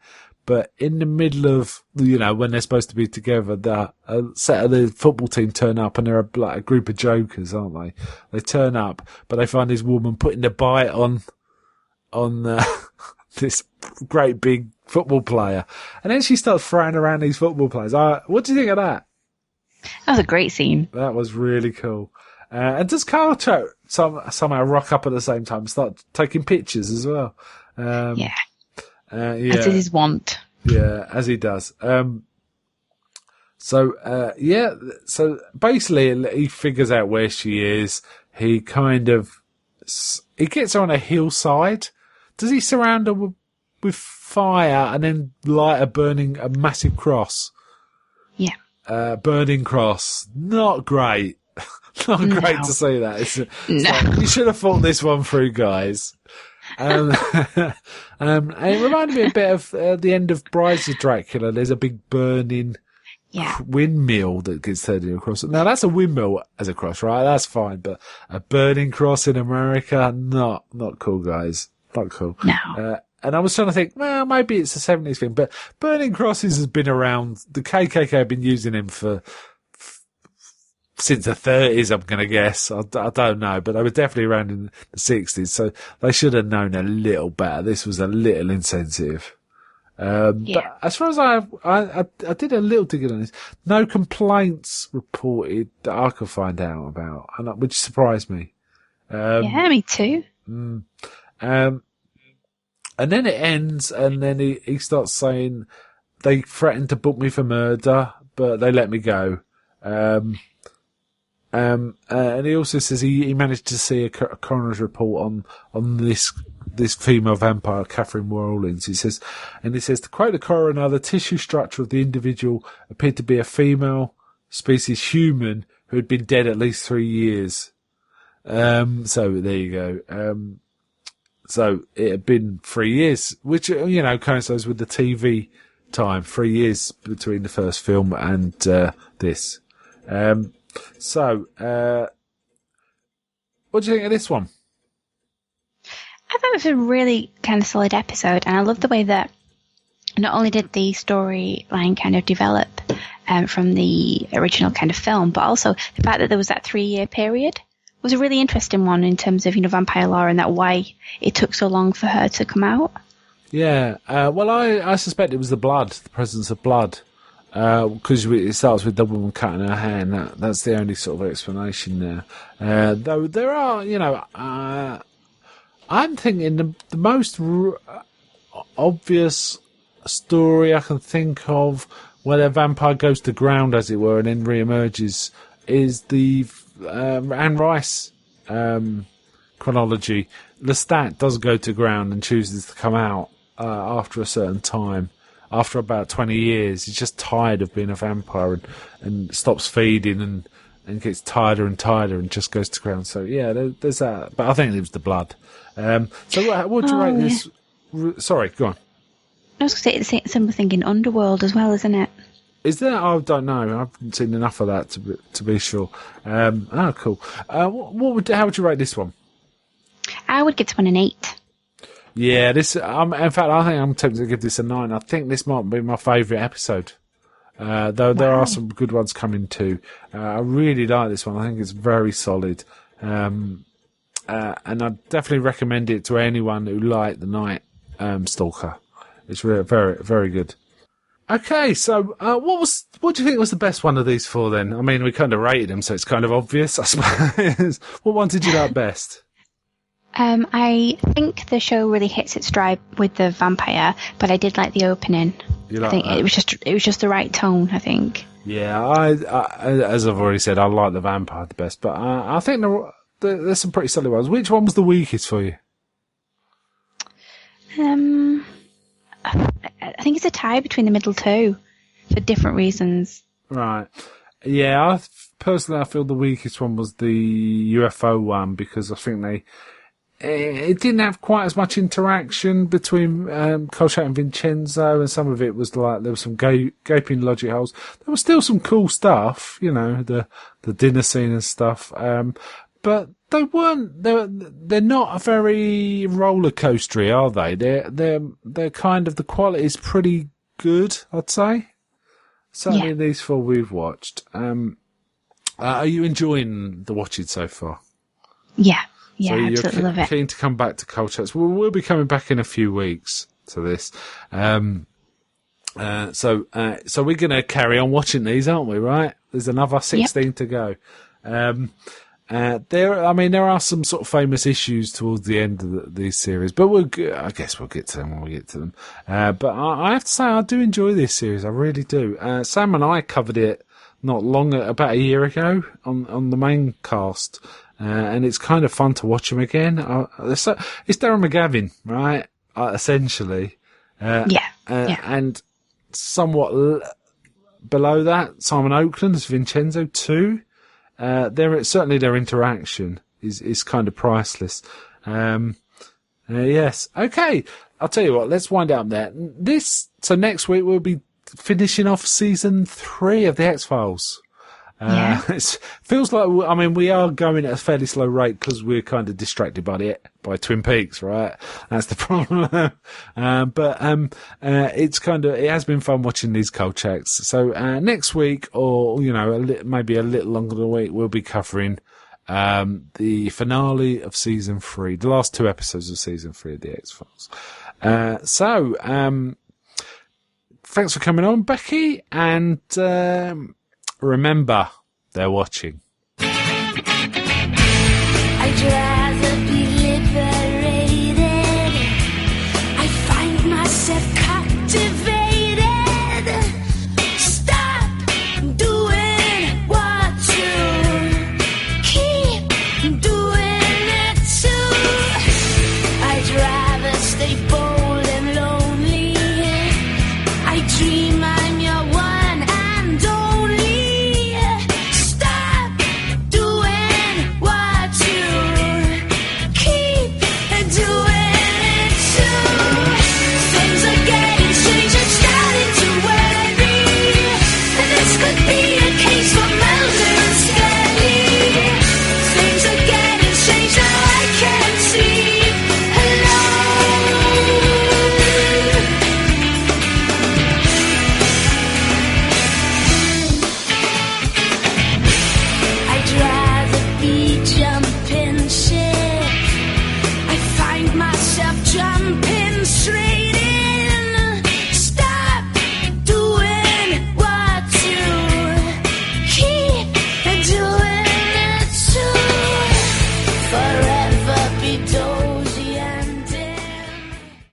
But in the middle of, when they're supposed to be together, a set of the football team turn up and they're a group of jokers, aren't they? They turn up, but they find this woman putting the bite on this great big football player. And then she starts throwing around these football players. What do you think of that?
That was a great scene.
That was really cool. And does Kolchak somehow rock up at the same time and start taking pictures as well?
Yeah.
Yeah.
As is his wont.
Yeah, as he does. So basically he figures out where she is. He gets her on a hillside. Does he surround her with fire and then light a massive cross?
Yeah.
Burning cross. Not great. Not great to see that. It's like, you should have thought this one through, guys. And it reminded me a bit of the end of Brides of Dracula. There's a big burning windmill that gets turned across. Now that's a windmill as a cross, right? That's fine, but a burning cross in America, not cool, guys. Not cool.
No.
And I was trying to think, well, maybe it's a 70s thing, but burning crosses has been around. The KKK have been using them since the 30s, I'm going to guess. I don't know, but they were definitely around in the 60s, so they should have known a little better. This was a little insensitive. But as far as I did a little digging on this, no complaints reported that I could find out about, which surprised me.
Yeah, me too.
And then it ends, and then he starts saying they threatened to book me for murder, but they let me go. And he also says he managed to see a coroner's report on this female vampire, Catherine Rawlins. He says, to quote the coroner, the tissue structure of the individual appeared to be a female species human who had been dead at least 3 years. So there you go. So it had been 3 years, which, coincides with the TV time, 3 years between the first film and this. So, what do you think of this one?
I thought it was a really kind of solid episode, and I love the way that not only did the storyline kind of develop from the original kind of film, but also the fact that there was that 3-year period was a really interesting one in terms of, vampire lore and that why it took so long for her to come out.
Yeah, well, I suspect it was the presence of blood. Because it starts with the woman cutting her hair, and that's the only sort of explanation there. Though there are, I'm thinking the most obvious story I can think of where the vampire goes to ground, as it were, and then re-emerges is the Anne Rice chronology. Lestat does go to ground and chooses to come out after a certain time. After about 20 years, he's just tired of being a vampire and stops feeding and gets tireder and tireder and just goes to ground. So, yeah, there's that. But I think it was the blood. So what would you rate this? Sorry, go on.
I was going to say, it's similar thing in Underworld as well, isn't it?
Is there? I don't know. I haven't seen enough of that to be sure. Cool. How would you rate this one?
I would give this one an 8.
Yeah, in fact, I think I'm tempted to give this a 9. I think this might be my favourite episode. Though there are some good ones coming too. I really like this one. I think it's very solid. And I definitely recommend it to anyone who liked The Night Stalker. It's very, very, very good. Okay, so what do you think was the best one of these four then? I mean, we kind of rated them, so it's kind of obvious, I suppose. What one did you like best?
I think the show really hits its stride with the vampire, but I did like the opening. I think it was just the right tone, I think. Yeah,
I as I've already said, I like the vampire the best, but I think there's some pretty solid ones. Which one was the weakest for you?
I think it's a tie between the middle two for different reasons.
Right. Yeah, personally I feel the weakest one was the UFO one because I think it didn't have quite as much interaction between Kolchak and Vincenzo, and some of it was like there was some gaping logic holes. There was still some cool stuff, the dinner scene and stuff, but they weren't. They're not very roller coastery, are they? They're kind of, the quality is pretty good, I'd say. Certainly these four we've watched. Are you enjoying the watching so far?
Yeah. Yeah,
so
absolutely love it.
keen to come back to Kolchak. We'll be coming back in a few weeks to this. So we're going to carry on watching these, aren't we? Right? There's another 16 to go. There are some sort of famous issues towards the end of these series, but I guess we'll get to them when we get to them. But I have to say, I do enjoy this series. I really do. Sam and I covered it not long, about a year ago on the main cast. And it's kind of fun to watch them again. It's Darren McGavin, right? Essentially. And somewhat below that, Simon Oakland as Vincenzo too. Certainly their interaction is kind of priceless. Yes. Okay. I'll tell you what, let's wind up there. So next week we'll be finishing off season 3 of the X-Files. It feels like, we are going at a fairly slow rate because we're kind of distracted by Twin Peaks, right? That's the problem. It has been fun watching these Kolchaks. So, next week, or, maybe a little longer than a week, we'll be covering, the finale of season 3, the last 2 episodes of season 3 of the X-Files. Thanks for coming on, Becky, and, remember, they're watching.
I'd rather be living